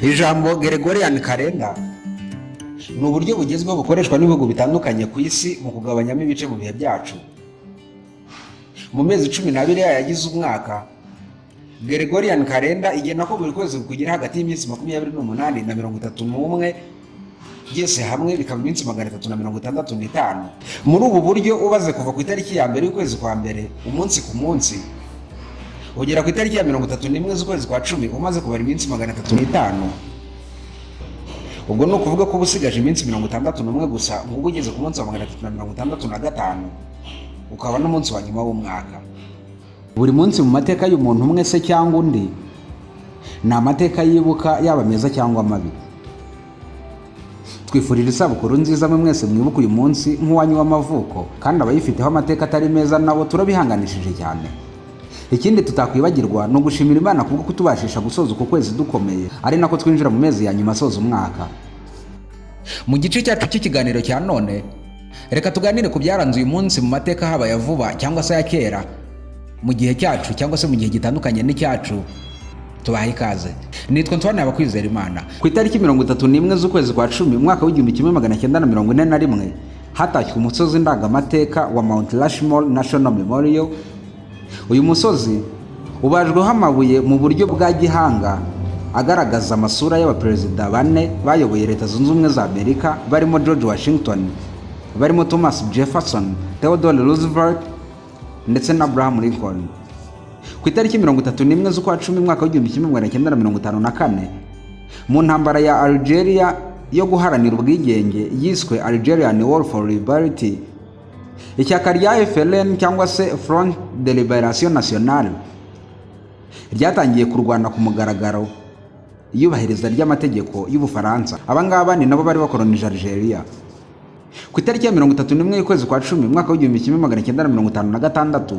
Ijambo Gregorian calendar ni uburyo bugezweho bukoreshwa n'ibihugu bitandukanye ku isi mu kugabanyamo ibice mu bihe byacu. Mu mezi 12 yagize umwaka, Gregorian calendar igena ko buri kwezi kugira hagati y'iminsi 28 na 31, byose hamwe bikaba iminsi 365. Muri ubu buryo ubaze kuva ku itariki ya mbere y'ukwezi kwa mbere umunsi ku munsi ugera ku itariki ya 31 z'ukwezi kwa 10 umaze kubara iminsi 305. Ubwo no kuvuga ko busigaje iminsi 61 gusa ngo ugeze ku munsi wa 365 ukaba n'umunsi wa nyuma w'umwaka. Buri munsi mu mateka y'umuntu umwe se cyangwa undi ni amateka yibuka yaba meza cyangwa mabi. Twifurira isabukuru nziza mwe mwese mwibuka uyu munsi nk'uwanyu w'amavuko, kandi abayifiteho amateka atari meza nabo turabihanganishije cyane. Ikindi tutakwibagirwa no gushimira Imana kubwo kutubashisha gusoza uko kwezi dukomeye, ari nako twinjira mu mezi ya nyuma asoza umwaka. Mu gice cyacu cy'ikiganiro cya none, reka tuganire ku byaranze uyu munsi mu mateka haba ya vuba cyangwa se ya kera, mu gihe cyacu cyangwa se mu gihe gitandukanye n'icyacu. Tubaha ikaze. Nitwa Antoine abakwizera Imana. Ku itariki 31 z'ukwezi kwa 10 umwaka w'1941 hatashywe umusozi ndangamateka wa Mount Rushmore National Memorial. Uyu musozi ubajweho amabuye mu buryo bwa gihanga agaragaza amasura y'abaperezida bane bayoboye Leta Zunze Ubumwe za Amerika, barimo George Washington, barimo Thomas Jefferson, Theodore Roosevelt ndetse na Abraham Lincoln. Ku itariki 31 z'ukwa 10 umwaka w'1954 mu ntambara ya Algeria yo guharanira ubwigenge yiswe Algerian War for Liberty, ishyaka rya FLN cyangwa se Front de Liberation Nationale ryatangiye kurwana ku mugaragaro iyubahiriza ry'amategeko y'Ubufaransa. Abangaba ni nabo bari bakolonije Algeria. Ku itariki ya 31 y'ukwezi kwa 10 umwaka w'1956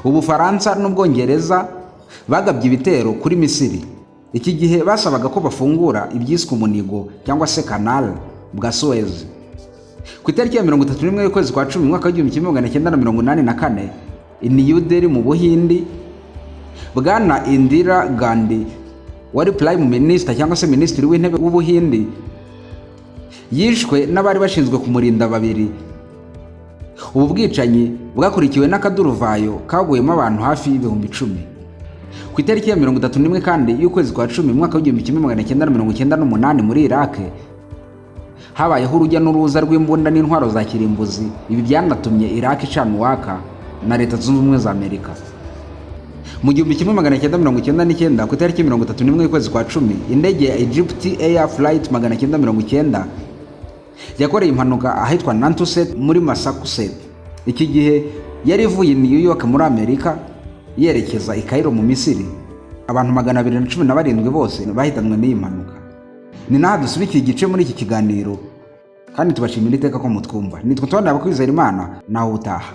Ubufaransa n'Ubwongereza bagabye ibitero kuri Misiri. Iki gihe basabaga ko bafungura ibyiswe umunigo cyangwa se canal bwa Suez. Ku itariki ya 31 y'ukwezi kwa 10 umwaka w'1984 i New Delhi mu Buhindi, Bwana Indira Gandhi wari Prime Minister cyangwa se Minisitiri w'Intebe w'Ubuhindi yishwe n'abari bashinzwe kumurinda babiri. Ubu bwicanyi bwakurikiwe n'akaduruvayo kaguyemo abantu hafi y'ibihumbi 10. Ku itariki ya 31 kandi y'ukwezi kwa 10 umwaka w'1998 muri Iraq habayeho urujya n'uruza rw'imbunda n'intwaro za kirimbuzi. Ibi byanatumye Iraq icana uwaka na Leta Zunze Ubumwe za Amerika. Mu 1999 ku itariki 31 y'ukwezi kwa 10 indege ya Egypt Air Flight 990 yakoreye impanuka ahitwa Nantucket muri Massachusetts. Iki gihe yari ivuye New York muri Amerika yerekeza i Cairo mu Misiri. Abantu 217 bose bahitanwe n'iyi mpanuka. Ni naha dusubikiye igice muri iki kiganiro, kandi tubashimira iteka ko mutwumva. Nitwa Antoine abakwizera Imana, naho utaha.